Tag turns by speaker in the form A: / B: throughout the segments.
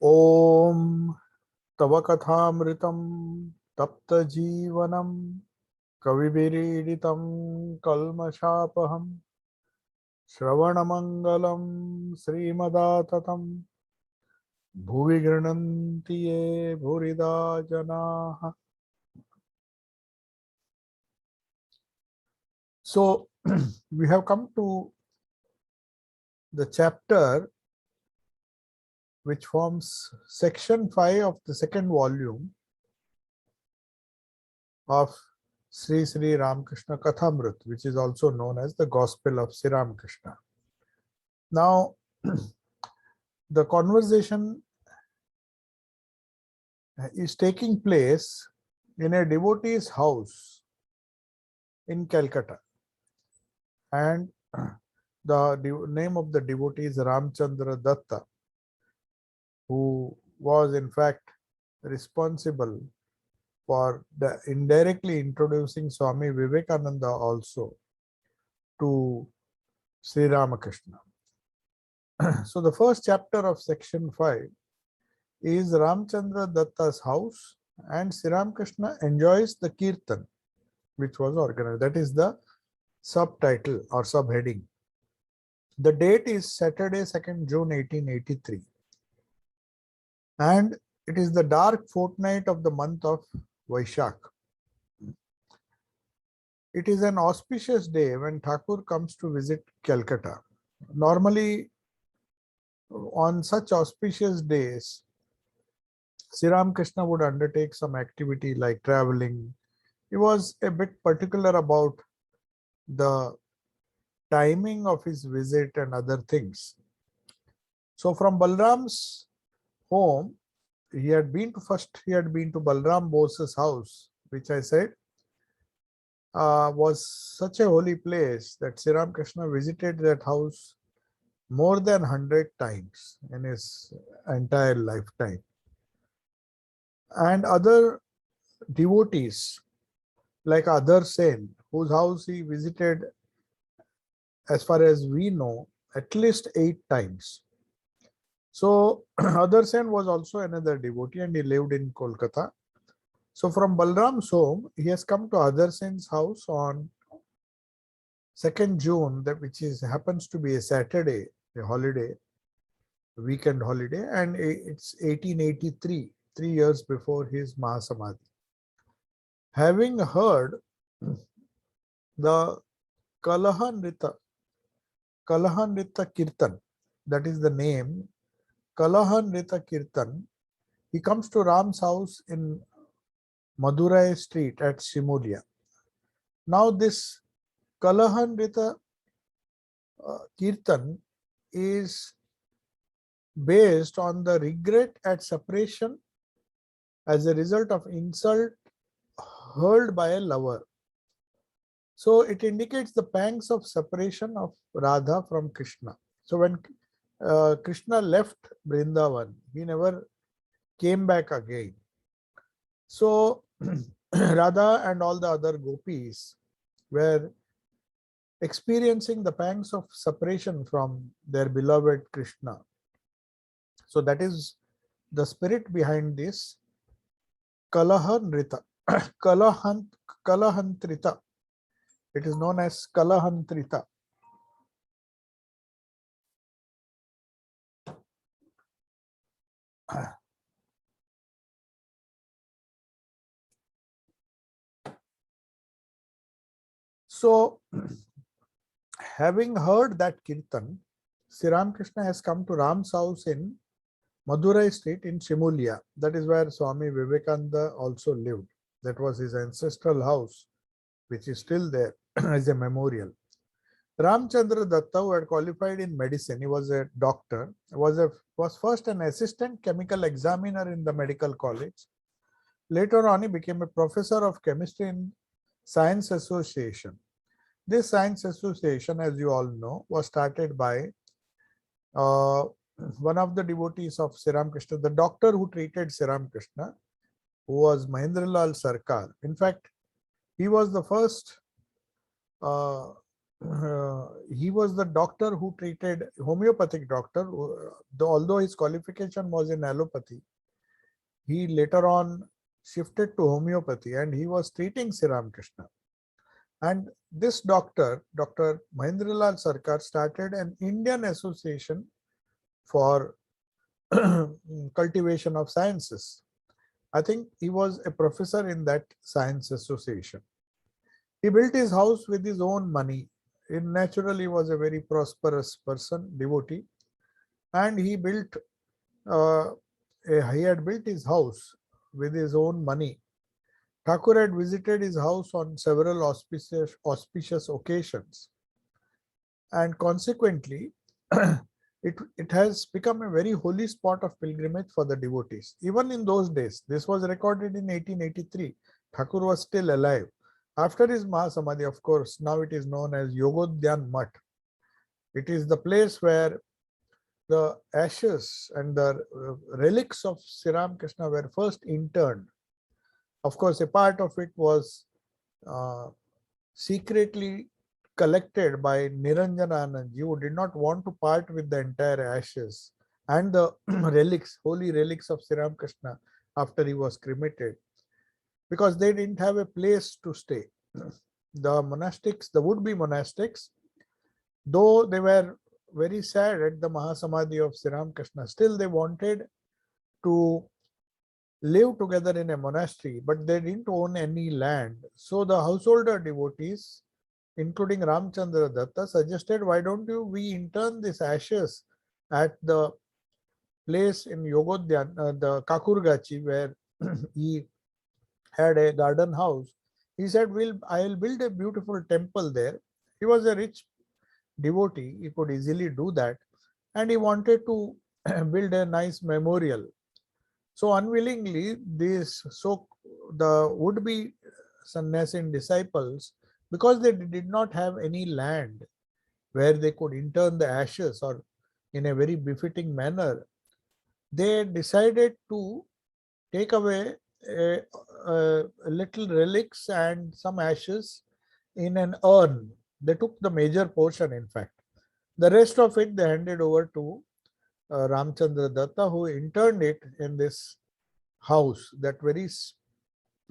A: ओम तव कथामृतं तप्त जीवनम कविभिरीडितं कल्मषापहं श्रवणमंगलं श्रीमदाततं भुवि गृह्णन्ति ये भूरिदा जनाः. So we have come to the chapter which forms section 5 of the second volume of Sri Sri Ramakrishna Kathamrit, which is also known as the Gospel of Sri Ramakrishna. Now, the conversation is taking place in a devotee's house in Calcutta, and the name of the devotee is Ramchandra Datta, who was in fact responsible for indirectly introducing Swami Vivekananda also to Sri Ramakrishna. So the first chapter of section 5 is Ramchandra Datta's house, and Sri Ramakrishna enjoys the Kirtan which was organized. That is the subtitle or subheading. The date is Saturday, 2nd June 1883. And it is the dark fortnight of the month of Vaishak. It is an auspicious day when Thakur comes to visit Calcutta. Normally, on such auspicious days, Sri Ramakrishna would undertake some activity like traveling. He was a bit particular about the timing of his visit and other things. So from Balram's home, he had been to Balram Bose's house, which I said was such a holy place that Sri Ramakrishna visited that house more than 100 times in his entire lifetime. And other devotees like Adhar Sen, whose house he visited, as far as we know, at least 8 times. So Adhar Sen was also another devotee, and he lived in Kolkata. So from Balram's home, he has come to Adhar Sen's house on 2nd June, which happens to be a Saturday, a holiday, weekend holiday, and it's 1883, 3 years before his Mahasamadhi. Having heard the Kalahanrita Kirtan, that is the name, Kalahanrita Kirtan, he comes to Ram's house in Madurai Street at Shimulia. Now this Kalahanrita Kirtan is based on the regret at separation as a result of insult hurled by a lover. So it indicates the pangs of separation of Radha from Krishna. So when Krishna left Vrindavan, he never came back again. So Radha and all the other gopis were experiencing the pangs of separation from their beloved Krishna. So that is the spirit behind this Kalahanrita. Kalahantrita. It is known as Kalahantrita. So, having heard that Kirtan, Sri Ramakrishna has come to Ram's house in Madurai Street in Shimulia. That is where Swami Vivekananda also lived. That was his ancestral house, which is still there as a memorial. Ramchandra Datta, who had qualified in medicine, he was a doctor, was first an assistant chemical examiner in the medical college. Later on, he became a professor of chemistry in Science Association. This Science Association, as you all know, was started by one of the devotees of Sri Ramakrishna, the doctor who treated Sri Ramakrishna, who was Mahendralal Sarkar. In fact, he was the first he was the doctor who treated, homeopathic doctor, although his qualification was in allopathy. He later on shifted to homeopathy and he was treating Sri Ramakrishna. And this doctor, Dr. Mahendralal Sarkar, started an Indian association for cultivation of sciences. I think he was a professor in that science association. He built his house with his own money. He naturally was a very prosperous person, devotee, and he had built his house with his own money. Thakur had visited his house on several auspicious occasions, and consequently, it has become a very holy spot of pilgrimage for the devotees. Even in those days, this was recorded in 1883. Thakur was still alive. After his Mahasamadhi, of course, now it is known as Yogodhyan Mutt. It is the place where the ashes and the relics of Sri Ramakrishna were first interned. Of course, a part of it was secretly collected by Niranjananandji, who did not want to part with the entire ashes and the relics, holy relics of Sri Ramakrishna after he was cremated, because they didn't have a place to stay. The monastics, the would-be monastics, though they were very sad at the Mahasamadhi of Sri Ramakrishna, still they wanted to live together in a monastery, but they didn't own any land. So the householder devotees, including Ramchandra Datta, suggested, why don't we intern these ashes at the place in Yogodhyan, the Kakurgachi, where he had a garden house. He said, I'll build a beautiful temple there. He was a rich devotee, he could easily do that, and he wanted to build a nice memorial. So unwillingly, the would-be Sannyasin disciples, because they did not have any land where they could intern the ashes or in a very befitting manner, they decided to take away little relics and some ashes in an urn. They took the major portion, in fact. The rest of it they handed over to Ramchandra Datta, who interned it in this house, that very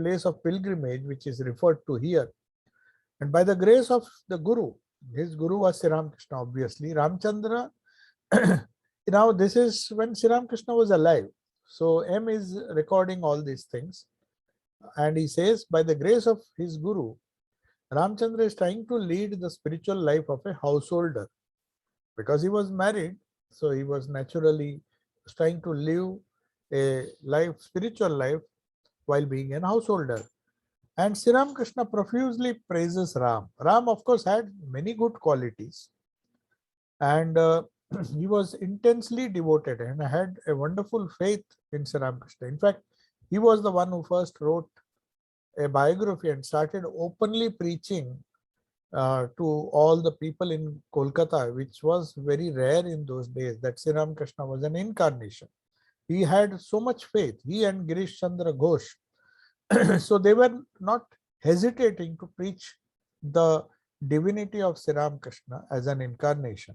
A: place of pilgrimage which is referred to here. And by the grace of the Guru, his Guru was Sri Ramakrishna, obviously. Ramchandra, now this is when Sri Ramakrishna was alive. So M is recording all these things. And he says, by the grace of his Guru, Ramchandra is trying to lead the spiritual life of a householder. Because he was married, so he was naturally trying to live a spiritual life while being an householder. And Sri Ramakrishna profusely praises Ram. Ram, of course, had many good qualities. And he was intensely devoted and had a wonderful faith in Sri Ramakrishna. In fact, he was the one who first wrote a biography and started openly preaching to all the people in Kolkata, which was very rare in those days, that Sri Ramakrishna was an incarnation. He had so much faith, he and Girish Chandra Ghosh. So they were not hesitating to preach the divinity of Sri Ramakrishna as an incarnation.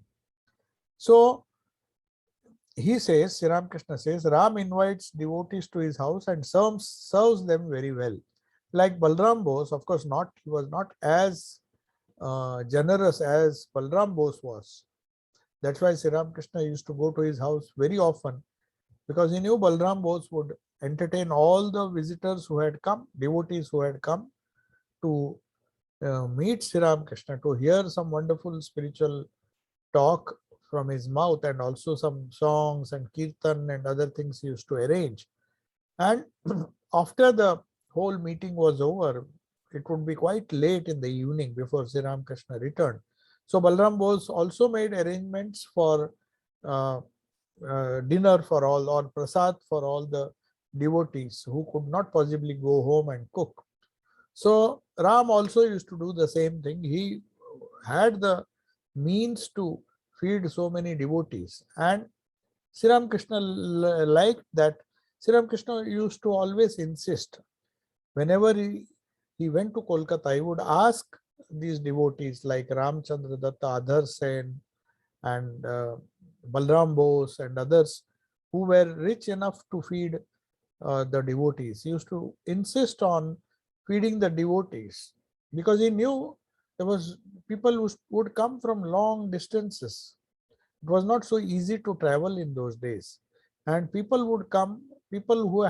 A: So he says, Sri Ramakrishna says, Ram invites devotees to his house and serves them very well. Like Balram Bose, of course, he was not as generous as Balram Bose was. That's why Sri Ramakrishna used to go to his house very often, because he knew Balram Bose would entertain all the visitors who had come, devotees who had come to meet Sri Ramakrishna, to hear some wonderful spiritual talk from his mouth, and also some songs and kirtan and other things he used to arrange. And after the whole meeting was over, it would be quite late in the evening before Sri Ramakrishna returned. So Balram Bose also made arrangements for dinner for all, or prasad for all the devotees who could not possibly go home and cook. So Ram also used to do the same thing. He had the means to feed so many devotees, and Sri Ramakrishna liked that. Sri Ramakrishna used to always insist, whenever he went to Kolkata, he would ask these devotees like Ramchandra Datta, Adhar Sen, and Balram Bose and others who were rich enough to feed the devotees. He used to insist on feeding the devotees because he knew there was people who would come from long distances. It was not so easy to travel in those days, and people would come. People who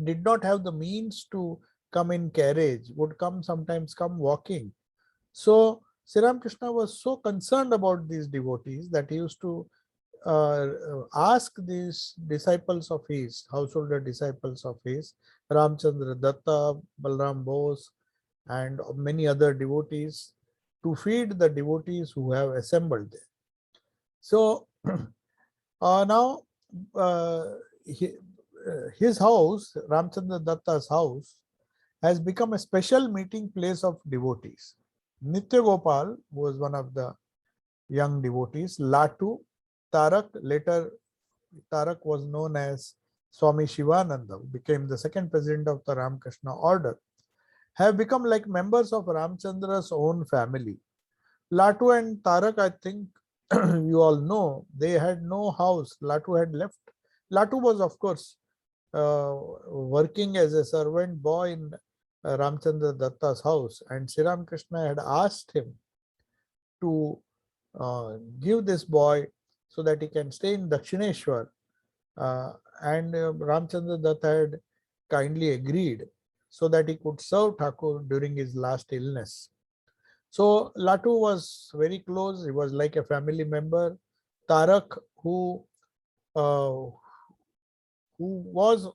A: did not have the means to come in carriage would sometimes come walking. So Sri Ramakrishna was so concerned about these devotees that he used to uh, ask these disciples of his, householder disciples of his, Ramchandra Datta, Balram Bose, and many other devotees, to feed the devotees who have assembled there. So now uh, he, his house, Ramchandra Datta's house, has become a special meeting place of devotees. Nitya Gopal was one of the young devotees. Latu, Tarak, later Tarak was known as Swami Shivananda, who became the second president of the Ramakrishna order, have become like members of Ramchandra's own family. Latu and Tarak, I think you all know, they had no house. Latu had left. Latu was, of course, working as a servant boy in Ramchandra Datta's house, and Sri Ramakrishna had asked him to give this boy so that he can stay in Dakshineshwar. And Ramchandra Datta had kindly agreed so that he could serve Thakur during his last illness. So Latu was very close. He was like a family member. Tarak, uh, who was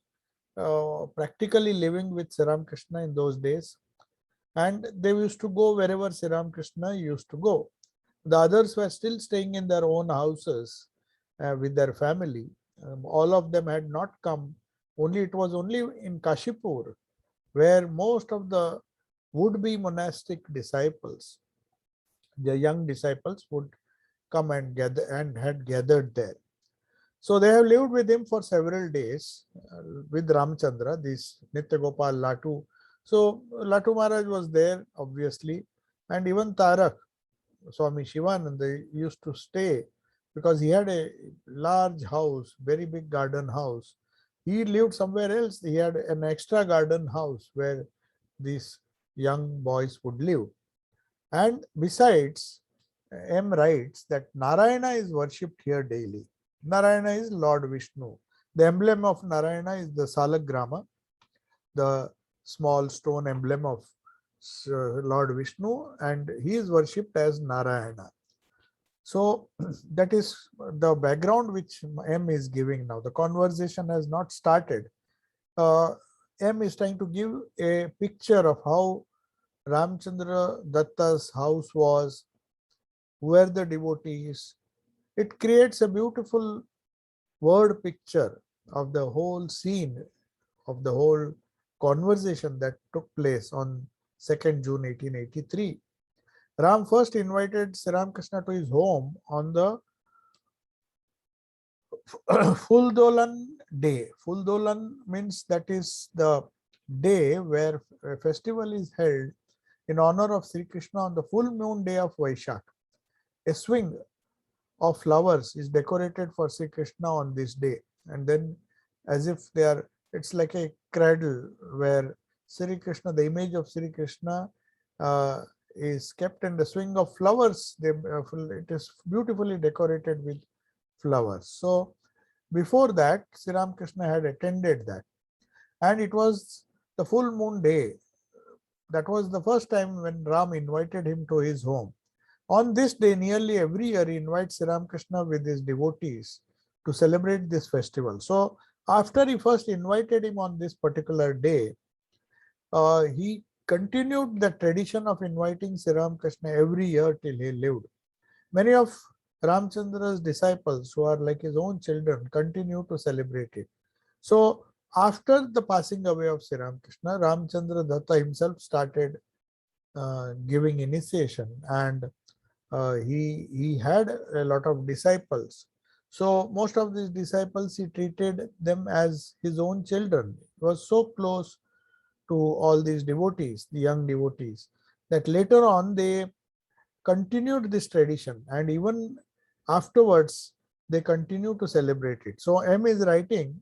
A: practically living with Sri Ramakrishna in those days, and they used to go wherever Sri Ramakrishna used to go. The others were still staying in their own houses with their family. All of them had not come. It was only in Kashipur where most of the would-be monastic disciples, the young disciples, would come and gather and had gathered there. So they have lived with him for several days with Ramchandra, this Nitya Gopal, Latu. So Latu Maharaj was there, obviously, and even Tarak, Swami Shivananda, used to stay because he had a large house, very big garden house. He lived somewhere else. He had an extra garden house where these young boys would live. And besides, M writes that Narayana is worshipped here daily. Narayana is Lord Vishnu. The emblem of Narayana is the Salagrama, the small stone emblem of Lord Vishnu, and he is worshipped as Narayana. So that is the background which M is giving now. The conversation has not started. M is trying to give a picture of how Ramchandra Datta's house was, where the devotees. It creates a beautiful word picture of the whole scene, of the whole conversation that took place on 2nd June 1883. Ram first invited Sri Ramakrishna to his home on the Fuldolan day. Fuldolan means that is the day where a festival is held in honor of Sri Krishna on the full moon day of Vaishak. A swing of flowers is decorated for Sri Krishna on this day, and then as if it's like a cradle where Sri Krishna, the image of Sri Krishna is kept, in the swing of flowers. It is beautifully decorated with flowers. So before that, Sri Ramakrishna had attended that, and it was the full moon day. That was the first time when Ram invited him to his home. On this day, nearly every year, he invites Sri Ramakrishna with his devotees to celebrate this festival. So after he first invited him on this particular day, he continued the tradition of inviting Sri Ramakrishna every year till he lived. Many of Ramchandra's disciples, who are like his own children, continue to celebrate it. So after the passing away of Sri Ramakrishna, Ramchandra Datta himself started giving initiation, and he had a lot of disciples. So most of these disciples, he treated them as his own children. He was so close to all these devotees, the young devotees. that later on they continued this tradition, and even afterwards they continue to celebrate it. So M is writing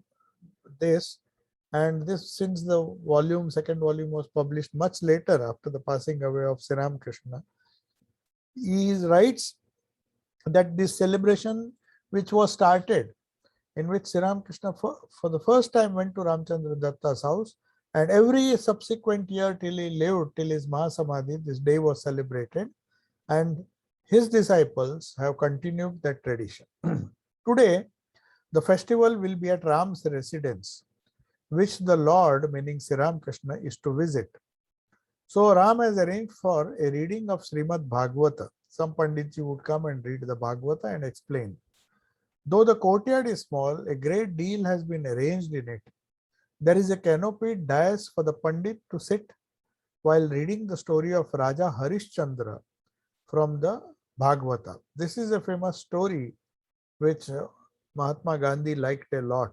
A: this, and this, since the second volume was published much later after the passing away of Sri Ramakrishna, he writes that this celebration which was started, in which Sri Ramakrishna for the first time went to Ramchandra Datta's house, and every subsequent year till he lived, till his Mahasamadhi, this day was celebrated, and his disciples have continued that tradition. Today, the festival will be at Ram's residence, which the Lord, meaning Sri Ramakrishna, is to visit. So Ram has arranged for a reading of Srimad Bhagavata. Some Panditji would come and read the Bhagavata and explain. Though the courtyard is small, a great deal has been arranged in it. There is a canopied dais for the Pandit to sit while reading the story of Raja Harishchandra from the Bhagavata. This is a famous story which Mahatma Gandhi liked a lot.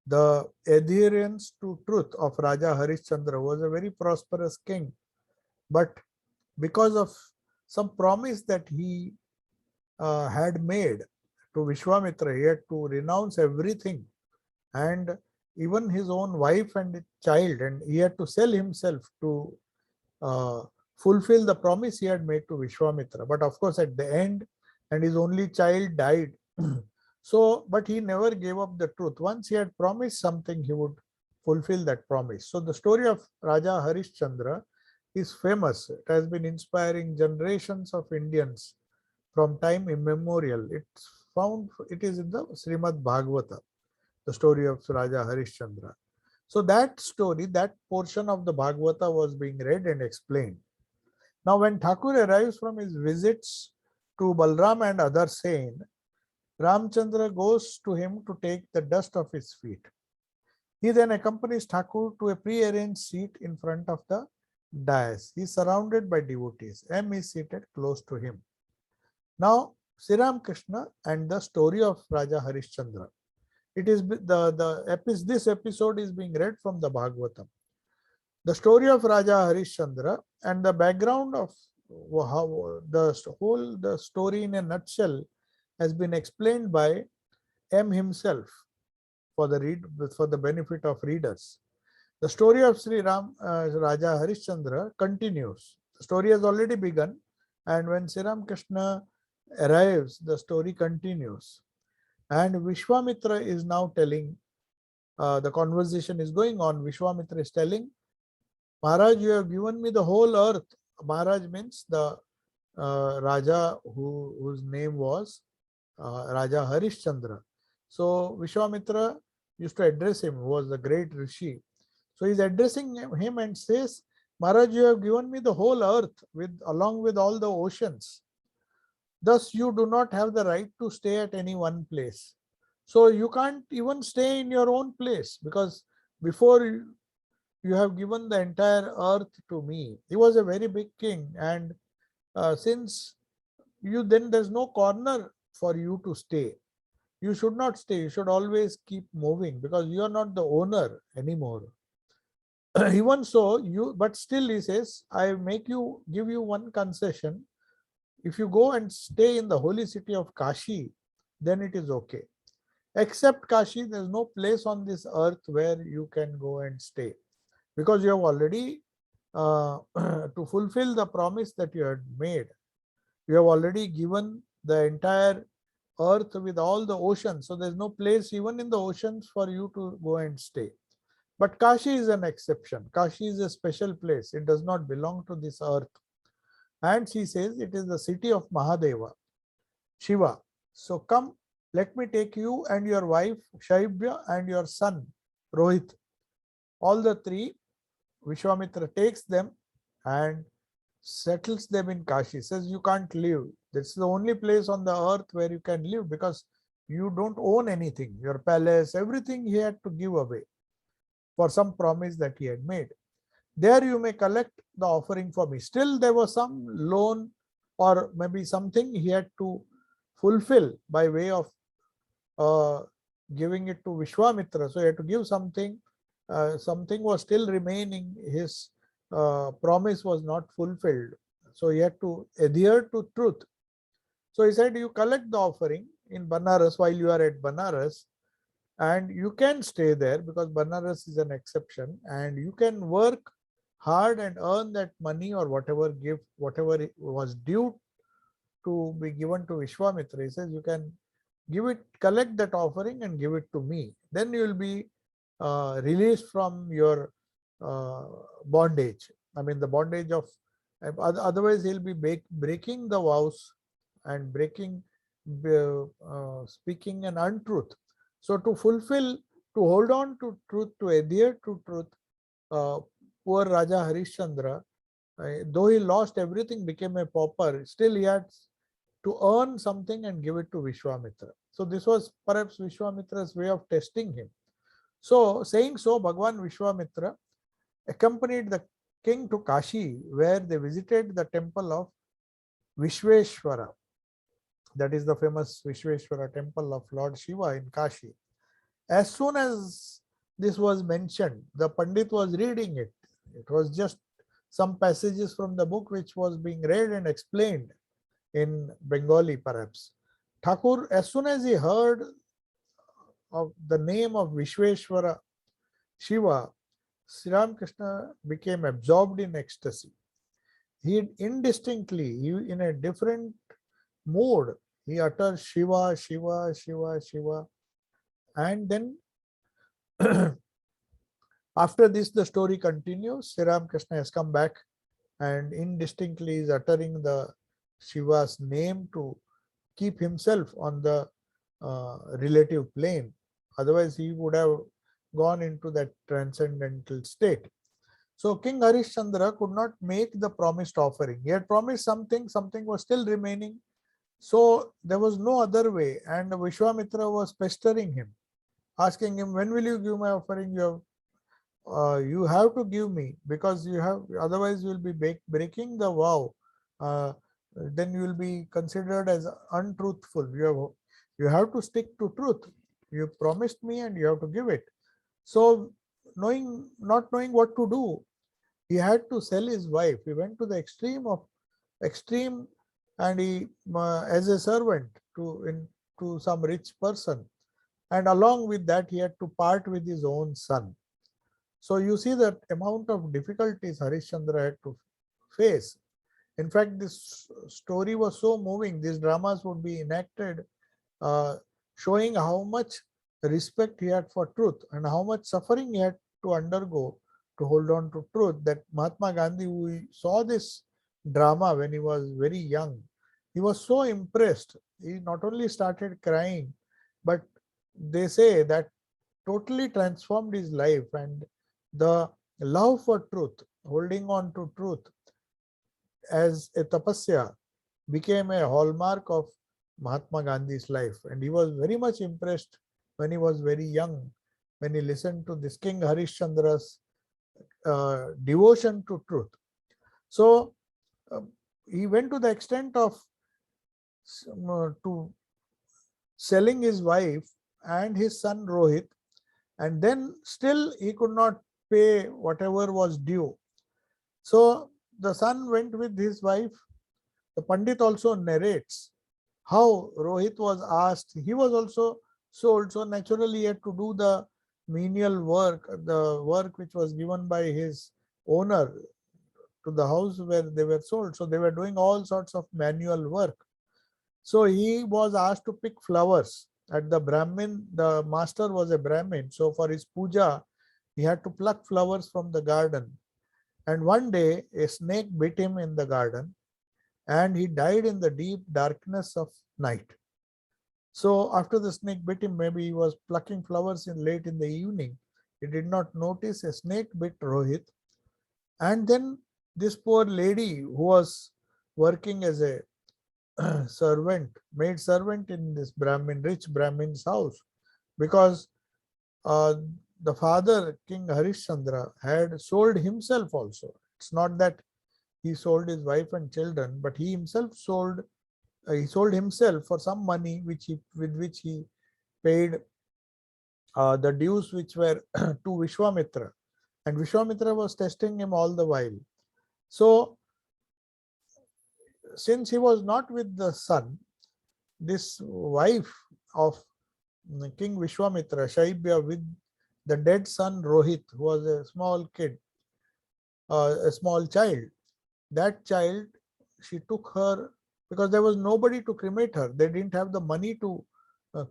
A: The adherence to truth of Raja Harishchandra was a very prosperous king, but because of some promise that he had made to Vishwamitra, he had to renounce everything, and even his own wife and child, and he had to sell himself to fulfill the promise he had made to Vishwamitra. But of course, at the end, and his only child died. So, but he never gave up the truth. Once he had promised something, he would fulfill that promise. So the story of Raja Harishchandra is famous. It has been inspiring generations of Indians from time immemorial. It is in the Srimad Bhagavata, the story of Raja Harishchandra. So that story, that portion of the Bhagavata was being read and explained. Now when Thakur arrives from his visits to Balram and other saints, Ramchandra goes to him to take the dust of his feet. He then accompanies Thakur to a pre-arranged seat in front of the dais. He is surrounded by devotees. M is seated close to him. Now, Sri Ramakrishna and the story of Raja Harishchandra. It is this episode is being read from the Bhagavatam. The story of Raja Harishchandra and the background of how the story in a nutshell has been explained by M himself for the benefit of readers. The story of Raja Harishchandra continues. The story has already begun, and when Sri Ramakrishna arrives, the story continues. And Vishwamitra is now telling, the conversation is going on. Vishwamitra is telling, Maharaj, you have given me the whole earth. Maharaj means the Raja whose name was Raja Harishchandra. So Vishwamitra used to address him, who was the great Rishi. So he is addressing him and says, Maharaj, you have given me the whole earth along with all the oceans. Thus, you do not have the right to stay at any one place. So you can't even stay in your own place, because before you have given the entire earth to me. He was a very big king, and since then there's no corner for you to stay. You should not stay. You should always keep moving, because you are not the owner anymore. Even so, but still he says, I give you one concession. If you go and stay in the holy city of Kashi, then it is okay. Except Kashi, there is no place on this earth where you can go and stay, because you have already, to fulfill the promise that you had made, you have already given the entire earth with all the oceans. So there is no place even in the oceans for you to go and stay. But Kashi is an exception. Kashi is a special place. It does not belong to this earth. And she says it is the city of Mahadeva, Shiva. So come, let me take you and your wife Shaibya and your son Rohit. All the three, Vishwamitra takes them and settles them in Kashi. Says you can't live. This is the only place on the earth where you can live, because you don't own anything. Your palace, everything he had to give away for some promise that he had made. There you may collect the offering for me. Still there was some loan or maybe something he had to fulfill by way of giving it to Vishwamitra. So he had to give something. Something was still remaining, his promise was not fulfilled. So he had to adhere to truth. So he said, you collect the offering in Banaras while you are at Banaras, and you can stay there because Banaras is an exception, and you can work hard and earn that money or whatever gift, whatever it was due to be given to Vishwamitra. He says, you can give it, collect that offering and give it to me. Then you will be released from your uh, bondage. I mean, the bondage of, otherwise he'll be breaking the vows and breaking, speaking an untruth. So to fulfill, to hold on to truth, to adhere to truth, uh, poor Raja Harishchandra, though he lost everything, became a pauper, still he had to earn something and give it to Vishwamitra. So this was perhaps Vishwamitra's way of testing him. So saying so, Bhagwan Vishwamitra accompanied the king to Kashi, where they visited the temple of Vishweshwara. That is the famous Vishweshwara temple of Lord Shiva in Kashi. As soon as this was mentioned, the Pandit was reading it. It was just some passages from the book which was being read and explained in Bengali perhaps. Thakur, as soon as he heard of the name of Vishweshwara Shiva, Sri Ramakrishna became absorbed in ecstasy. He indistinctly, in a different mode, he utters Shiva, Shiva, Shiva, Shiva. And then after this, the story continues. Sri Ramakrishna has come back and indistinctly is uttering the Shiva's name to keep himself on the relative plane. Otherwise, he would have gone into that transcendental state. So King Harishchandra could not make the promised offering. He had promised something, something was still remaining. So there was no other way. And Vishwamitra was pestering him, asking him, when will you give my offering? You have to give me, because you have, otherwise you will be breaking the vow. Then you will be considered as untruthful. You have to stick to truth. You promised me and you have to give it. So not knowing what to do, he had to sell his wife. He went to the extreme, and he as a servant to some rich person, and along with that he had to part with his own son. So you see that amount of difficulties Harishchandra had to face. In fact, this story was so moving. These dramas would be enacted, showing how much respect he had for truth and how much suffering he had to undergo to hold on to truth. That Mahatma Gandhi, who saw this drama when he was very young, he was so impressed. He not only started crying, but they say that totally transformed his life, and the love for truth, holding on to truth as a tapasya, became a hallmark of Mahatma Gandhi's life. And he was very much impressed when he was very young, when he listened to this King Harishchandra's devotion to truth. So he went to the extent of to selling his wife and his son Rohit, and then still he could not pay whatever was due. So the son went with his wife. The Pandit also narrates how Rohit was asked, he was also sold, so naturally he had to do the menial work, the work which was given by his owner to the house where they were sold. So they were doing all sorts of manual work. So he was asked to pick flowers at the Brahmin. The master was a Brahmin. So for his puja, he had to pluck flowers from the garden. And one day a snake bit him in the garden and he died in the deep darkness of night. So after the snake bit him, maybe he was plucking flowers late in the evening. He did not notice a snake bit Rohit. And then this poor lady who was working as a maid servant in this rich Brahmin's house, because the father, King Harishchandra, had sold himself also. It's not that he sold his wife and children, but he himself sold himself for some money with which he paid the dues which were to Vishwamitra. and Vishwamitra was testing him all the while. So since he was not with the son, this wife of King Vishwamitra, Shaibya, with the dead son Rohit, who was a small kid, a small child, that child, she took her because there was nobody to cremate her. They didn't have the money to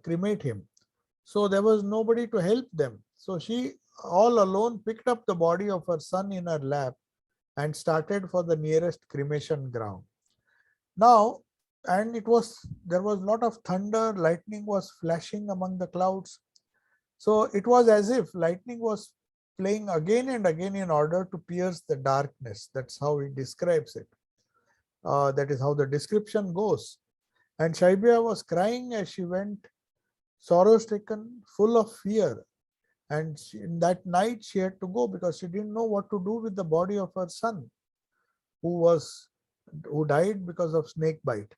A: cremate him. So there was nobody to help them. So she all alone picked up the body of her son in her lap and started for the nearest cremation ground. Now, and there was a lot of thunder, lightning was flashing among the clouds. So it was as if lightning was playing again and again in order to pierce the darkness. That's how he describes it. That is how the description goes. And Shaibya was crying as she went, sorrow stricken, full of fear. And in that night she had to go because she didn't know what to do with the body of her son, who died because of snake bite.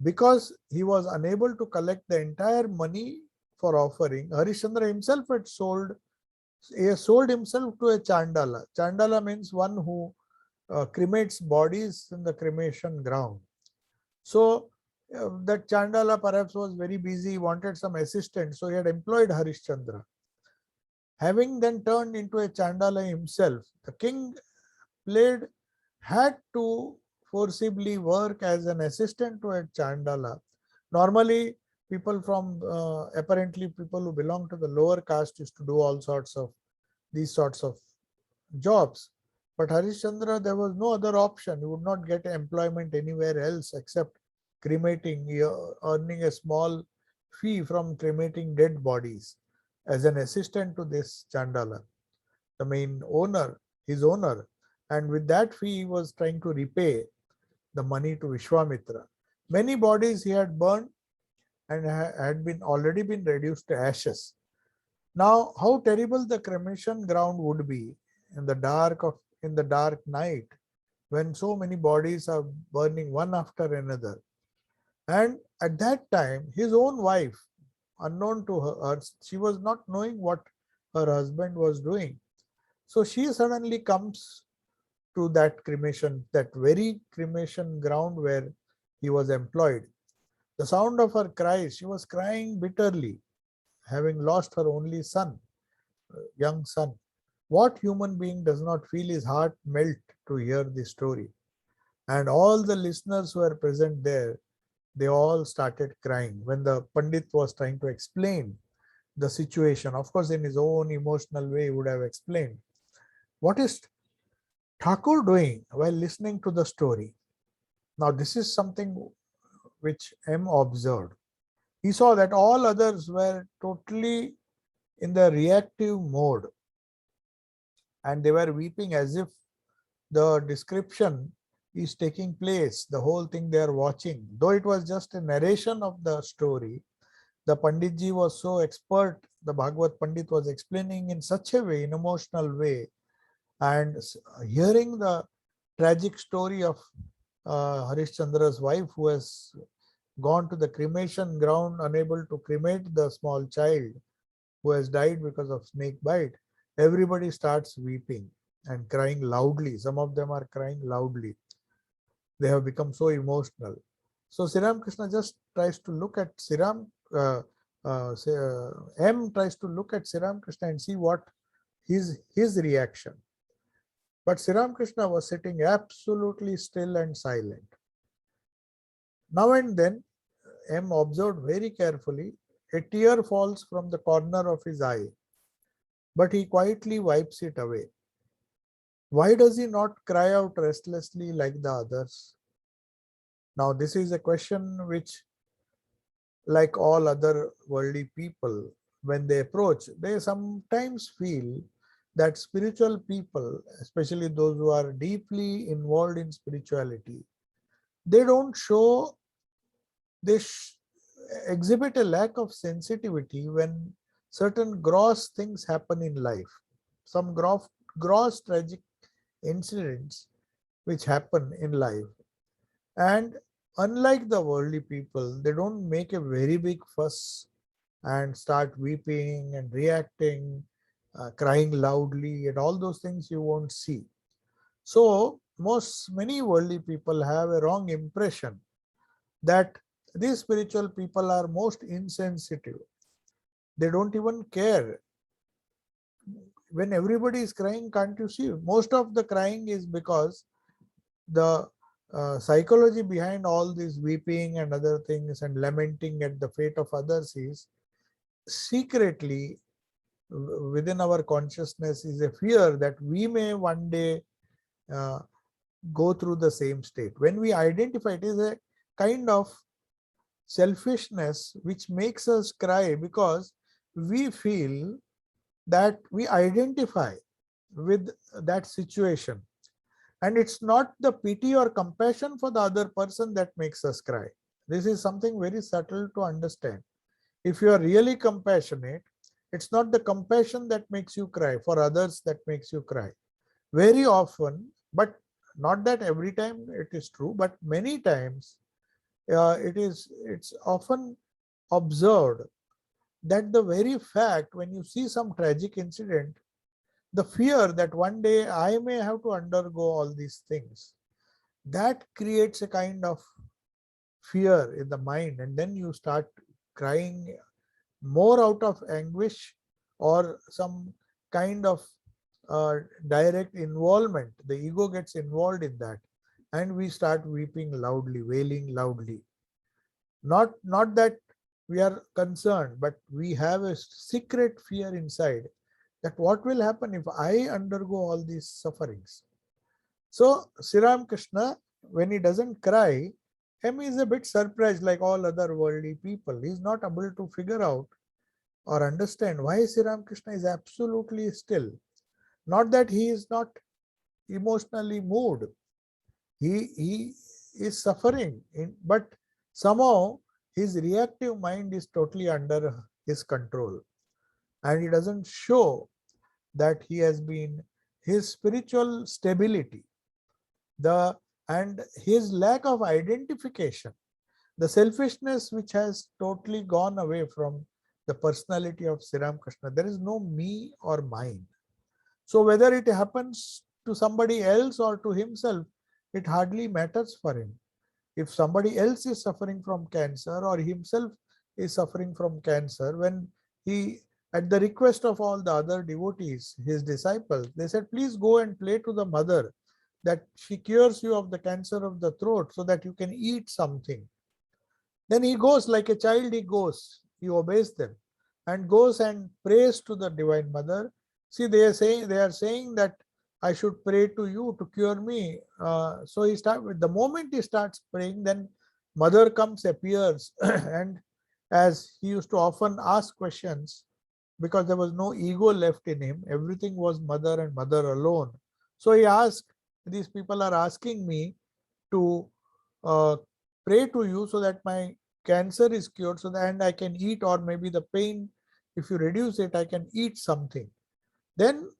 A: Because he was unable to collect the entire money for offering, Harishchandra himself he sold himself to a Chandala. Chandala means one who cremates bodies in the cremation ground. So that Chandala perhaps was very busy, wanted some assistance, so he had employed Harishchandra. Having then turned into a Chandala himself, the king had to forcibly work as an assistant to a Chandala. Normally, apparently people who belong to the lower caste used to do all sorts of these sorts of jobs. But Harishchandra, there was no other option. He would not get employment anywhere else except cremating, earning a small fee from cremating dead bodies as an assistant to this Chandala, the main owner, his owner. And with that fee, he was trying to repay the money to Vishwamitra. Many bodies he had burned and had already been reduced to ashes. Now, how terrible the cremation ground would be in the dark night when so many bodies are burning one after another. And at that time, his own wife, unknown to her, she was not knowing what her husband was doing. So she suddenly comes to that very cremation ground where he was employed. The sound of her cries, she was crying bitterly, having lost her only son, young son. What human being does not feel his heart melt to hear this story? And all the listeners who were present there, they all started crying when the Pandit was trying to explain the situation. Of course, in his own emotional way, he would have explained. What is Thakur doing while listening to the story? Now, this is something which M observed. He saw that all others were totally in the reactive mode and they were weeping as if the description is taking place, the whole thing they are watching. Though it was just a narration of the story, the Panditji was so expert, the Bhagavad Pandit was explaining in such a way, in emotional way, and hearing the tragic story of Harishchandra's wife who has gone to the cremation ground unable to cremate the small child who has died because of snake bite, everybody starts weeping and crying loudly. Some of them are crying loudly. They have become so emotional. So Sri Krishna just tries to look at M tries to look at Sri Krishna and see what his reaction. But Sri Krishna was sitting absolutely still and silent. Now and then, M observed very carefully, a tear falls from the corner of his eye, but he quietly wipes it away. Why does he not cry out restlessly like the others? Now, this is a question which, like all other worldly people, when they approach, they sometimes feel that spiritual people, especially those who are deeply involved in spirituality, they don't show, they exhibit a lack of sensitivity when certain gross things happen in life. Some gross tragic incidents which happen in life. And unlike the worldly people, they don't make a very big fuss and start weeping and reacting crying loudly, and all those things you won't see. So many worldly people have a wrong impression that these spiritual people are most insensitive. They don't even care. When everybody is crying, can't you see? Most of the crying is because the psychology behind all this weeping and other things and lamenting at the fate of others is secretly within our consciousness is a fear that we may one day uh, go through the same state. When we identify, it is a kind of selfishness which makes us cry because we feel that we identify with that situation. And it's not the pity or compassion for the other person that makes us cry. This is something very subtle to understand. If you are really compassionate, it's not the compassion that makes you cry for others that makes you cry. Very often, but not that every time it is true, but many times it's often observed that the very fact when you see some tragic incident, the fear that one day I may have to undergo all these things, that creates a kind of fear in the mind, and then you start crying more out of anguish or some kind of direct involvement. The ego gets involved in that, and we start weeping loudly, wailing loudly. Not that we are concerned, but we have a secret fear inside that what will happen if I undergo all these sufferings. So Sri Krishna, when he doesn't cry, him is a bit surprised like all other worldly people. He is not able to figure out or understand why Sri Krishna is absolutely still. Not that he is not emotionally moved. He is suffering, but somehow his reactive mind is totally under his control. And he doesn't show that he has been his spiritual stability, the and his lack of identification, the selfishness which has totally gone away from the personality of Sri Krishna. There is no me or mine. So whether it happens to somebody else or to himself, it hardly matters for him. If somebody else is suffering from cancer or himself is suffering from cancer, when he, at the request of all the other devotees, his disciples, they said, please go and pray to the mother that she cures you of the cancer of the throat so that you can eat something. Then he goes like a child, he obeys them and goes and prays to the Divine Mother. See, they are saying that I should pray to you to cure me. So the moment he starts praying, then Mother comes, appears, and as he used to often ask questions, because there was no ego left in him, everything was Mother and Mother alone. So he asked, these people are asking me to uh, pray to you so that my cancer is cured, so that and I can eat, or maybe the pain, if you reduce it, I can eat something. Then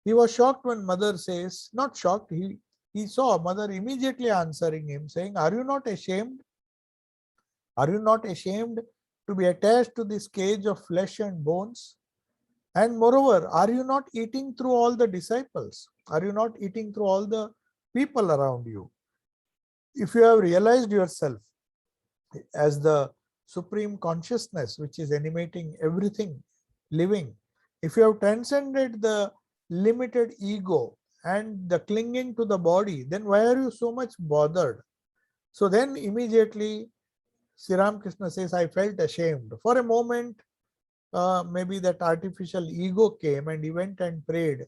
A: he was shocked when Mother says, not shocked, he saw Mother immediately answering him, saying, are you not ashamed? Are you not ashamed to be attached to this cage of flesh and bones? And moreover, are you not eating through all the disciples? Are you not eating through all the people around you? If you have realized yourself as the supreme consciousness which is animating everything living, if you have transcended the limited ego and the clinging to the body, then why are you so much bothered? So then immediately Sri Krishna says, I felt ashamed. For a moment, maybe that artificial ego came and he went and prayed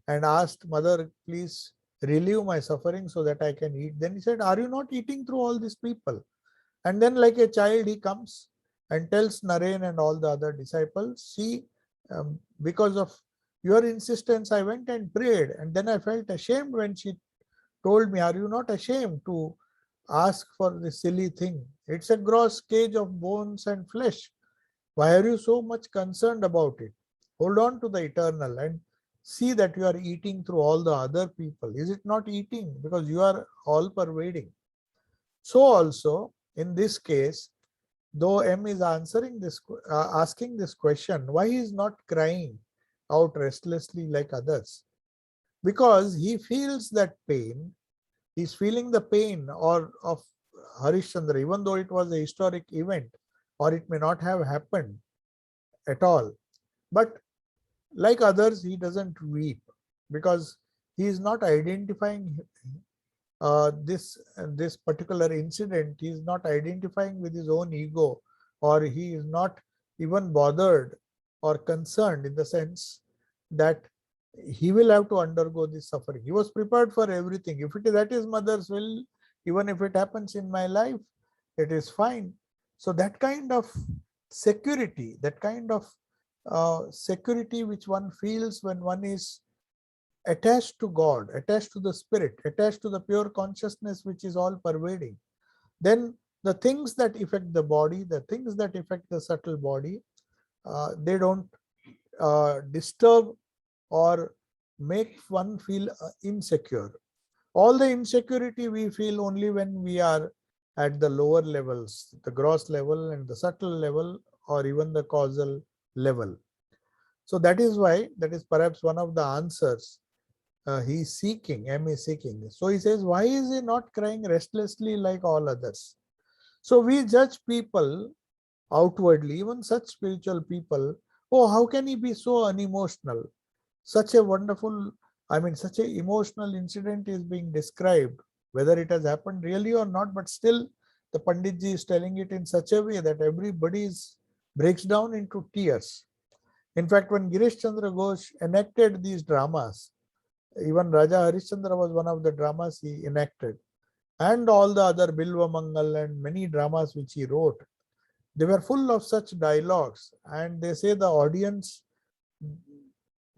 A: and asked Mother, please relieve my suffering so that I can eat. Then he said, are you not eating through all these people? And then like a child, he comes and tells Naren and all the other disciples, see, because of your insistence, I went and prayed. And then I felt ashamed when she told me, are you not ashamed to ask for this silly thing? It's a gross cage of bones and flesh. Why are you so much concerned about it? Hold on to the eternal and see that you are eating through all the other people. Is it not eating? Because you are all pervading. So also, in this case, though M is answering this, asking this question, why he is not crying out restlessly like others? Because he feels that pain. He's feeling the pain or of Harishchandra, even though it was a historic event, or it may not have happened at all. But like others, he doesn't weep because he is not identifying this particular incident. He is not identifying with his own ego, or he is not even bothered or concerned in the sense that he will have to undergo this suffering. He was prepared for everything. If it is at his mother's will, even if it happens in my life, it is fine. So that kind of security, that kind of security which one feels when one is attached to God, attached to the spirit, attached to the pure consciousness which is all pervading, then the things that affect the body, the things that affect the subtle body, they don't disturb or make one feel insecure. All the insecurity we feel only when we are at the lower levels, the gross level and the subtle level, or even the causal level. So that is why, that is perhaps one of the answers he is seeking, M is seeking. So he says, why is he not crying restlessly like all others? So we judge people outwardly, even such spiritual people. Oh, how can he be so unemotional? Such a wonderful, I mean, such an emotional incident is being described, whether it has happened really or not, but still the Panditji is telling it in such a way that everybody breaks down into tears. In fact, when Girish Chandra Ghosh enacted these dramas, even Raja Harishchandra was one of the dramas he enacted, and all the other Bilva Mangal and many dramas which he wrote, they were full of such dialogues, and they say the audience,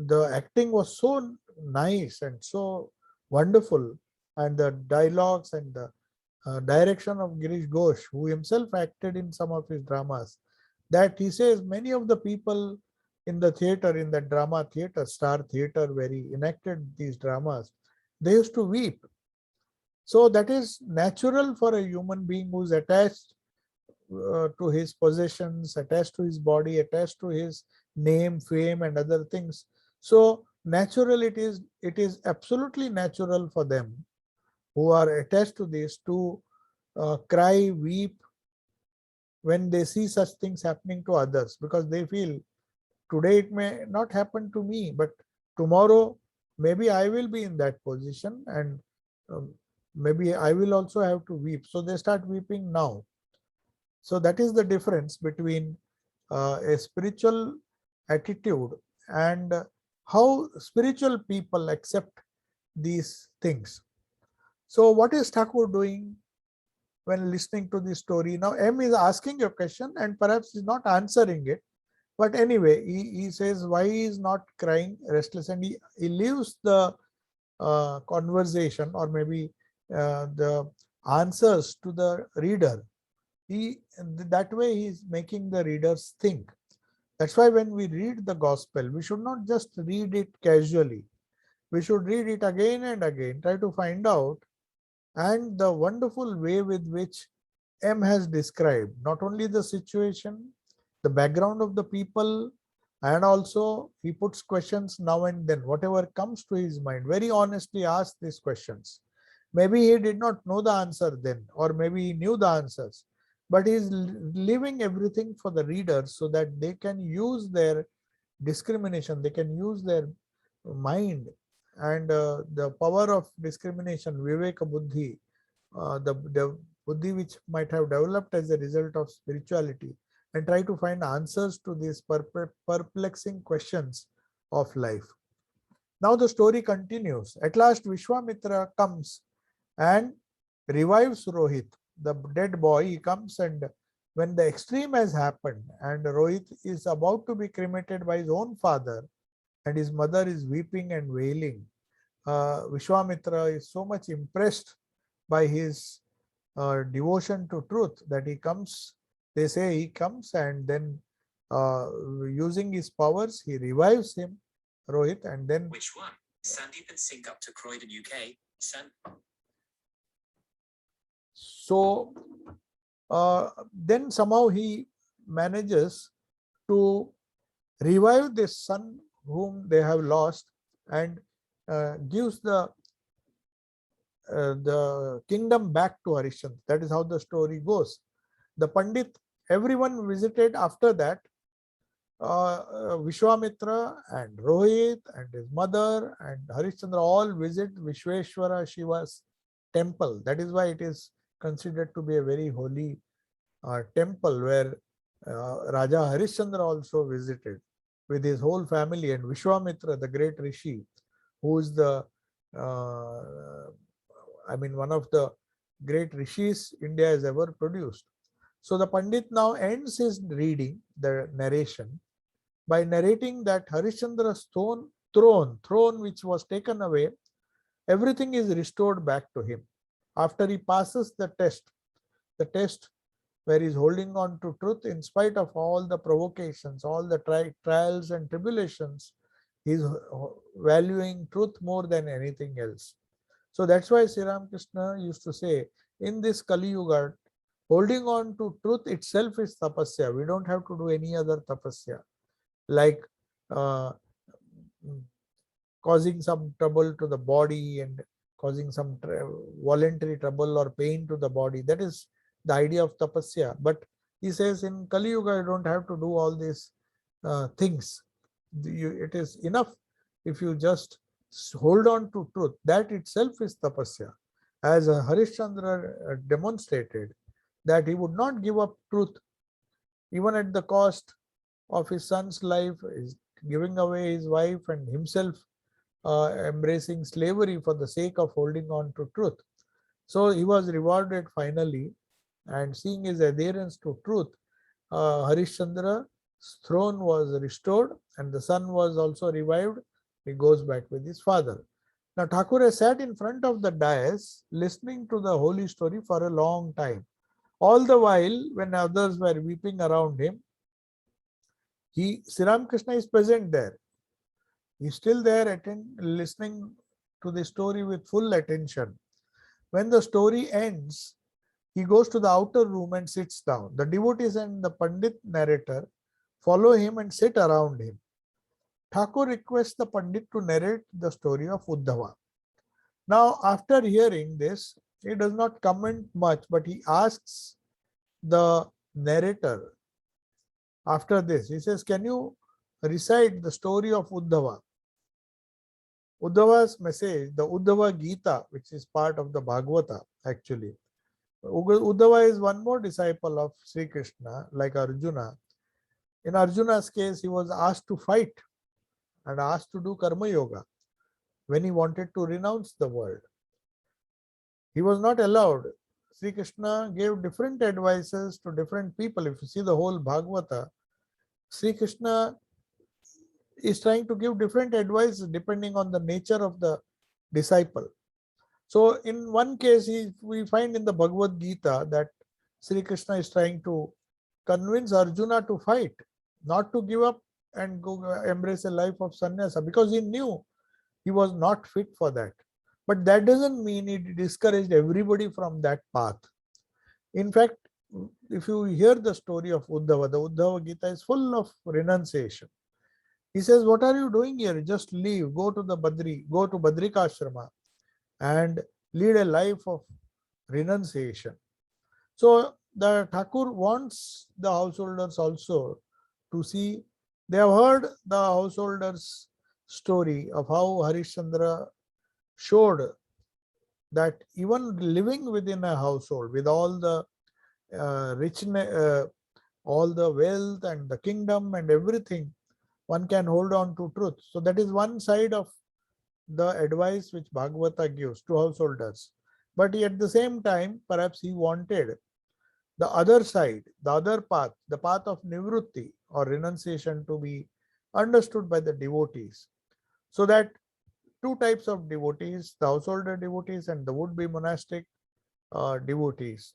A: the acting was so nice and so wonderful, and the dialogues and the direction of Girish Ghosh, who himself acted in some of his dramas, that he says many of the people in the theater, in the drama theater, Star Theater, where he enacted these dramas, they used to weep. So that is natural for a human being who is attached to his possessions, attached to his body, attached to his name, fame, and other things. So natural it is absolutely natural for them who are attached to this to cry, weep when they see such things happening to others, because they feel today it may not happen to me, but tomorrow maybe I will be in that position, and um, maybe I will also have to weep. So they start weeping now. So that is the difference between a spiritual attitude and how spiritual people accept these things. So what is Thakur doing when listening to this story? Now M is asking a question and perhaps is not answering it. But anyway, he says why he is not crying restless, and he leaves the conversation, or maybe the answers, to the reader. That way he is making the readers think. That's why when we read the gospel, we should not just read it casually. We should read it again and again, try to find out, and the wonderful way with which M has described not only the situation, the background of the people, and also he puts questions now and then, whatever comes to his mind, very honestly asks these questions. Maybe he did not know the answer then, or maybe he knew the answers, but he is leaving everything for the readers so that they can use their discrimination, they can use their mind, and the power of discrimination, Viveka Buddhi, the Buddhi which might have developed as a result of spirituality, and try to find answers to these perplexing questions of life. Now the story continues. At last Vishwamitra comes and revives Rohit, the dead boy. He comes, and when the extreme has happened and Rohit is about to be cremated by his own father, and his mother is weeping and wailing, Vishwamitra is so much impressed by his devotion to truth that he comes. They say he comes, and then using his powers, he revives him, Rohit, and then.
B: Which one? Sandeep and Singh up to Croydon, UK.
A: So then somehow he manages to revive this son whom they have lost, and gives the kingdom back to Harishchandra. That is how the story goes. The Pandit, everyone visited after that. Vishwamitra and Rohit and his mother and Harishchandra all visit Vishweshwara Shiva's temple. That is why it is considered to be a very holy temple, where Raja Harishchandra also visited with his whole family, and Vishwamitra, the great rishi, who is one of the great rishis India has ever produced. So the Pandit now ends his reading, the narration, by narrating that Harishchandra's throne which was taken away, everything is restored back to him. After he passes the test where he is holding on to truth in spite of all the provocations, all the trials and tribulations, he is valuing truth more than anything else. So that's why Sri Ramakrishna used to say, in this Kali Yuga, holding on to truth itself is tapasya. We don't have to do any other tapasya, like causing some trouble to the body and causing some voluntary trouble or pain to the body. That is the idea of tapasya. But he says in Kali Yuga, you don't have to do all these things. It is enough if you just hold on to truth. That itself is tapasya. As Harishchandra demonstrated, that he would not give up truth even at the cost of his son's life, is giving away his wife and himself embracing slavery for the sake of holding on to truth. So he was rewarded finally, and seeing his adherence to truth, Harishchandra's throne was restored and the son was also revived. He goes back with his father. Now Thakur sat in front of the dais listening to the holy story for a long time. All the while, when others were weeping around him, Sri Ramakrishna is present there. He is still there, listening to the story with full attention. When the story ends, he goes to the outer room and sits down. The devotees and the Pandit narrator follow him and sit around him. Thakur requests the Pandit to narrate the story of Uddhava. Now, after hearing this, he does not comment much, but he asks the narrator after this. He says, can you recite the story of Uddhava? Uddhava's message, the Uddhava Gita, which is part of the Bhagavata actually. Uddhava is one more disciple of Sri Krishna, like Arjuna. In Arjuna's case, he was asked to fight and asked to do Karma Yoga when he wanted to renounce the world. He was not allowed. Sri Krishna gave different advices to different people. If you see the whole Bhagavata, Sri Krishna is trying to give different advice depending on the nature of the disciple. So in one case, we find in the Bhagavad Gita that Sri Krishna is trying to convince Arjuna to fight, not to give up and go embrace a life of sannyasa, because he knew he was not fit for that. But that doesn't mean he discouraged everybody from that path. In fact, if you hear the story of Uddhava, the Uddhava Gita is full of renunciation. He says, what are you doing here? Just leave, go to Badrikashrama and lead a life of renunciation. So the Thakur wants the householders also to see. They have heard the householders' story of how Harishchandra showed that even living within a household with all the richness, all the wealth and the kingdom and everything, one can hold on to truth. So that is one side of the advice which Bhagavata gives to householders. But at the same time, perhaps he wanted the other side, the other path, the path of nivrutti or renunciation to be understood by the devotees. So that two types of devotees, the householder devotees and the would-be monastic devotees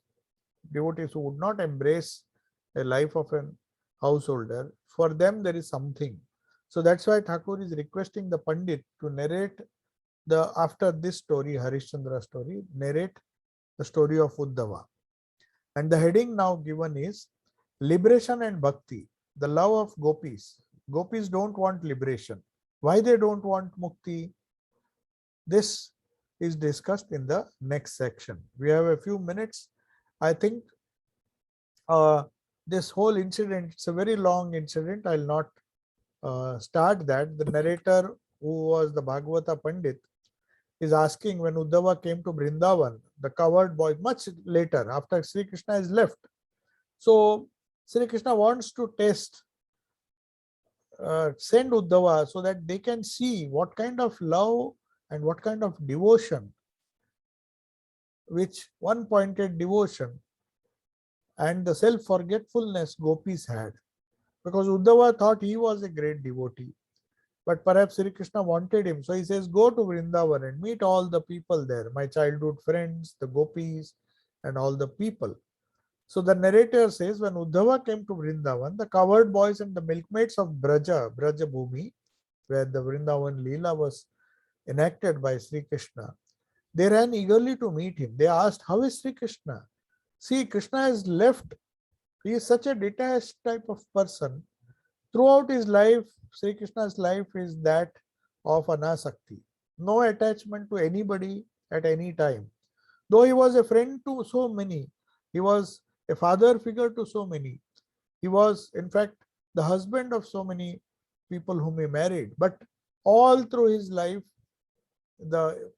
A: who would not embrace a life of a householder, for them there is something. So that's why Thakur is requesting the Pandit to narrate after this story, Harishchandra story, narrate the story of Uddhava. And the heading now given is Liberation and Bhakti, the love of gopis. Gopis don't want liberation. Why they don't want mukti? This is discussed in the next section. We have a few minutes. I think this whole incident, it's a very long incident. I'll not start that. The narrator, who was the Bhagavata Pandit, is asking when Uddhava came to Vrindavan, the coward boy, much later, after Sri Krishna is left. So Sri Krishna wants to test, send Uddhava so that they can see what kind of love and what kind of devotion, which one-pointed devotion and the self-forgetfulness gopis had. Because Uddhava thought he was a great devotee. But perhaps Sri Krishna wanted him. So he says, go to Vrindavan and meet all the people there, my childhood friends, the gopis, and all the people. So the narrator says, when Uddhava came to Vrindavan, the cowherd boys and the milkmaids of Braja Bhumi, where the Vrindavan Leela was enacted by Sri Krishna, they ran eagerly to meet him. They asked, how is Sri Krishna? See, Krishna has left. He is such a detached type of person. Throughout his life, Sri Krishna's life is that of anasakti. No attachment to anybody at any time. Though he was a friend to so many, he was a father figure to so many. He was, in fact, the husband of so many people whom he married. But all through his life, the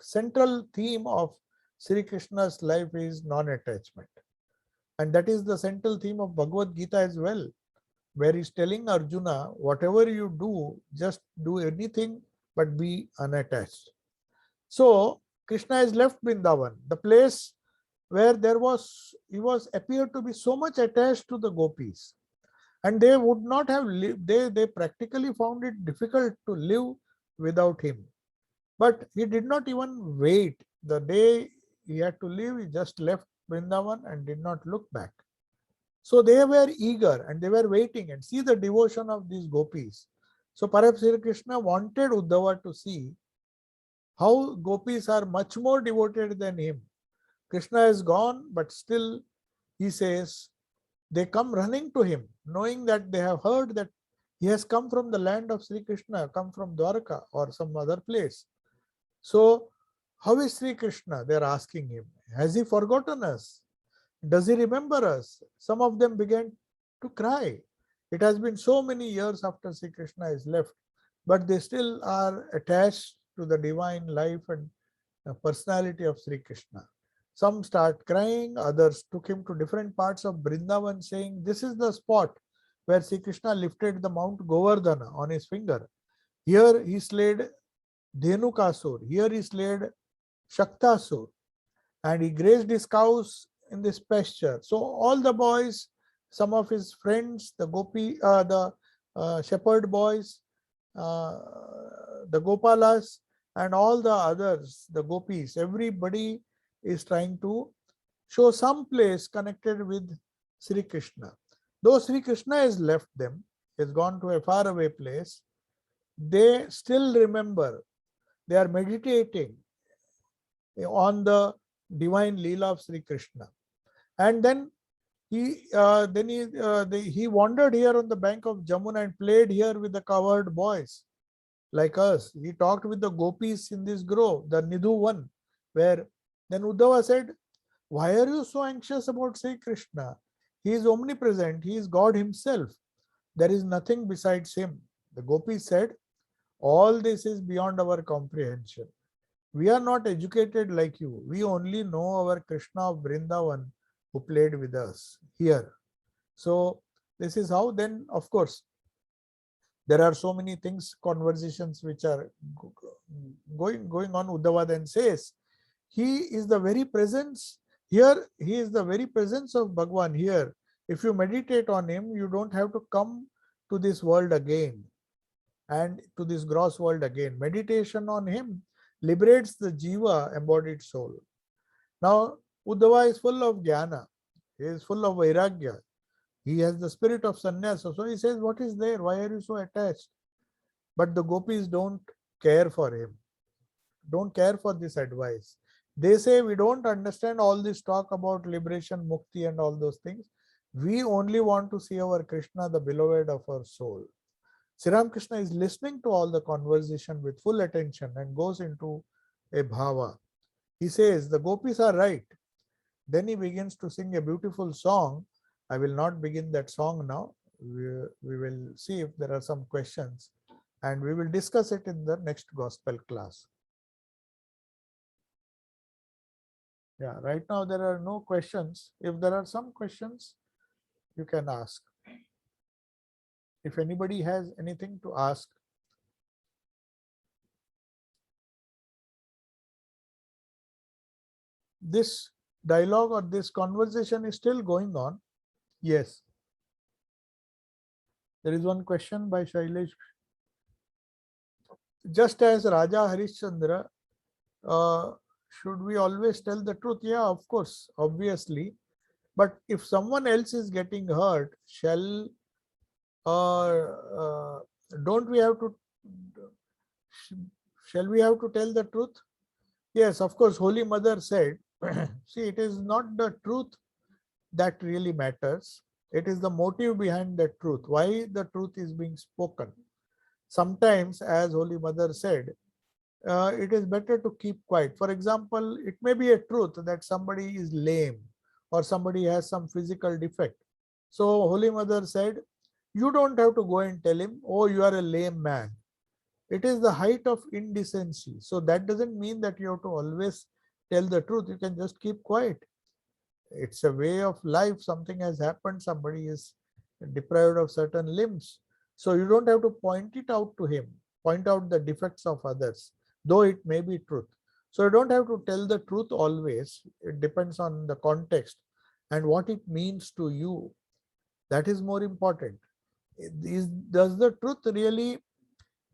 A: central theme of Sri Krishna's life is non-attachment. And that is the central theme of Bhagavad Gita as well, where he's telling Arjuna, whatever you do, just do anything but be unattached. So Krishna has left Vrindavan, the place where he was appeared to be so much attached to the gopis, and they would not have lived, they practically found it difficult to live without him. But he did not even wait. The day he had to leave, he just left Vrindavan and did not look back. So they were eager and they were waiting, and see the devotion of these gopis. So perhaps Sri Krishna wanted Uddhava to see how gopis are much more devoted than him. Krishna is gone, but still he says they come running to him, knowing that they have heard that he has come from the land of Sri Krishna, come from Dwarka or some other place. So how is Sri Krishna? They are asking him. Has he forgotten us? Does he remember us? Some of them began to cry. It has been so many years after Sri Krishna is left, but they still are attached to the divine life and personality of Sri Krishna. Some start crying, others took him to different parts of Vrindavan saying, this is the spot where Sri Krishna lifted the Mount Govardhana on his finger. Here he slayed Dhenukasur, here he slayed Shaktasur, and he grazed his cows in this pasture. So all the boys, some of his friends, the shepherd boys, the Gopalas, and all the others, the gopis, everybody is trying to show some place connected with Sri Krishna. Though Sri Krishna has left them, has gone to a faraway place, they still remember. They are meditating on the divine Leela of Sri Krishna. And then he wandered here on the bank of Jamuna and played here with the cowherd boys like us. He talked with the gopis in this grove, the Nidhu one, where then Uddhava said, why are you so anxious about Sri Krishna? He is omnipresent. He is God himself. There is nothing besides him. The gopis said, all this is beyond our comprehension. We are not educated like you. We only know our Krishna of Vrindavan who played with us here. So this is how then, of course, there are so many things, conversations which are going on. Uddhava then says, he is the very presence here. He is the very presence of Bhagwan here. If you meditate on him, you don't have to come to this world again and to this gross world again. Meditation on him liberates the jiva, embodied soul. Now, Uddhava is full of jnana. He is full of vairagya. He has the spirit of sannyasa. So he says, what is there? Why are you so attached? But the gopis don't care for him, don't care for this advice. They say, we don't understand all this talk about liberation, mukti and all those things. We only want to see our Krishna, the beloved of our soul. Sri Ramakrishna is listening to all the conversation with full attention and goes into a bhava. He says, the gopis are right. Then he begins to sing a beautiful song. I will not begin that song now. We will see if there are some questions and we will discuss it in the next gospel class. Yeah, right now there are no questions. If there are some questions, you can ask. If anybody has anything to ask. This dialogue or this conversation is still going on. Yes. There is one question by Shailesh. Just as Raja Harishchandra, should we always tell the truth? Yeah, of course, obviously. But if someone else is getting hurt, don't we have to, shall we have to tell the truth? Yes, of course, Holy Mother said, see, it is not the truth that really matters. It is the motive behind the truth, why the truth is being spoken. Sometimes, as Holy Mother said, it is better to keep quiet. For example, it may be a truth that somebody is lame or somebody has some physical defect. So Holy Mother said, you don't have to go and tell him, oh, you are a lame man. It is the height of indecency. So that doesn't mean that you have to always tell the truth. You can just keep quiet. It's a way of life. Something has happened. Somebody is deprived of certain limbs. So you don't have to point it out to him, point out the defects of others, though it may be truth. So you don't have to tell the truth always. It depends on the context and what it means to you. That is more important. Does the truth really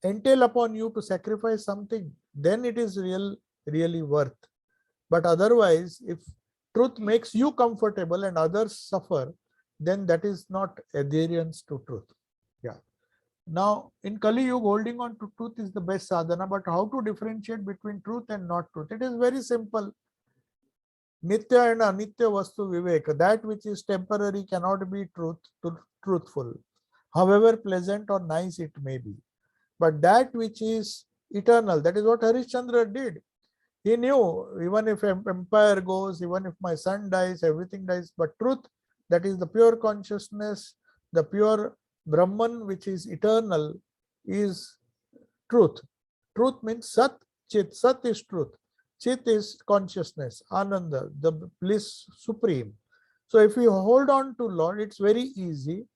A: entail upon you to sacrifice something? Then it is really worth. But otherwise, if truth makes you comfortable and others suffer, then that is not adherence to truth. Yeah. Now, in Kali Yuga, holding on to truth is the best sadhana, but how to differentiate between truth and not truth? It is very simple. Nitya and Anitya Vastu Vivek, that which is temporary cannot be truthful, however pleasant or nice it may be. But that which is eternal, that is what Harishchandra did. He knew, even if empire goes, even if my son dies, everything dies, but truth, that is the pure consciousness, the pure Brahman, which is eternal, is truth. Truth means Sat, Chit. Sat is truth. Chit is consciousness, Ananda, the bliss supreme. So if we hold on to Lord, it's very easy.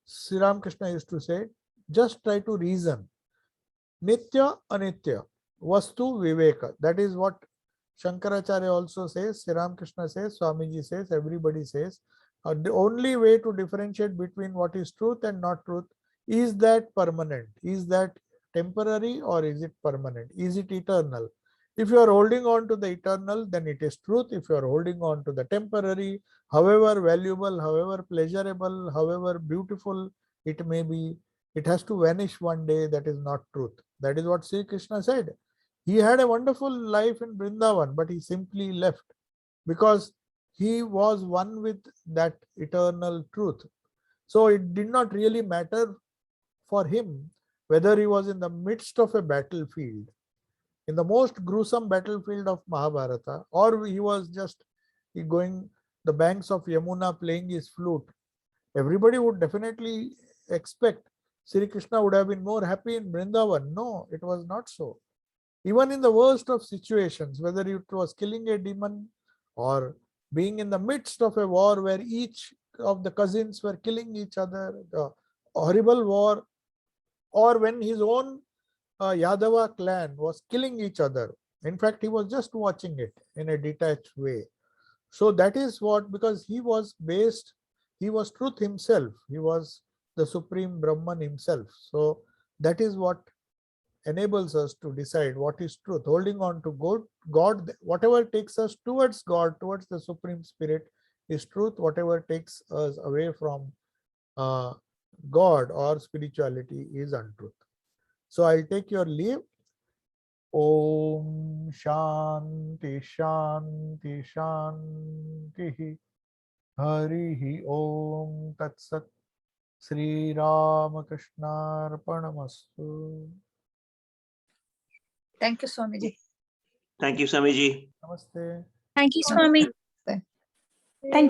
A: Sri Ramakrishna used to say, just try to reason. Nitya, Anitya, Vastu, Viveka. That is what Shankaracharya also says, Sri Ramakrishna says, Swamiji says, everybody says. The only way to differentiate between what is truth and not truth is that permanent, is that temporary, or is it permanent? Is it eternal? If you are holding on to the eternal, then it is truth. If you are holding on to the temporary, however valuable, however pleasurable, however beautiful it may be, it has to vanish one day. That is not truth. That is what Sri Krishna said. He had a wonderful life in Vrindavan, but he simply left because he was one with that eternal truth. So it did not really matter for him whether he was in the midst of a battlefield, in the most gruesome battlefield of Mahabharata, or he was just going the banks of Yamuna playing his flute. Everybody would definitely expect Sri Krishna would have been more happy in Vrindavan. No, it was not so. Even in the worst of situations, whether it was killing a demon or being in the midst of a war where each of the cousins were killing each other, the horrible war, or when his own Yadava clan was killing each other. In fact, he was just watching it in a detached way. So that is what, because he was truth himself. He was the supreme Brahman himself. So that is what enables us to decide what is truth. Holding on to God, whatever takes us towards God, towards the Supreme Spirit is truth. Whatever takes us away from God or spirituality is untruth. So I'll take your leave. Om Shanti Shanti Shanti Harihi Om Tat Sat. Sri Ramakrishnaarpanamastu.
C: Thank you, Swamiji.
D: Thank you, Swamiji.
A: Namaste.
E: Thank you, Swami.
C: Namaste.
E: Thank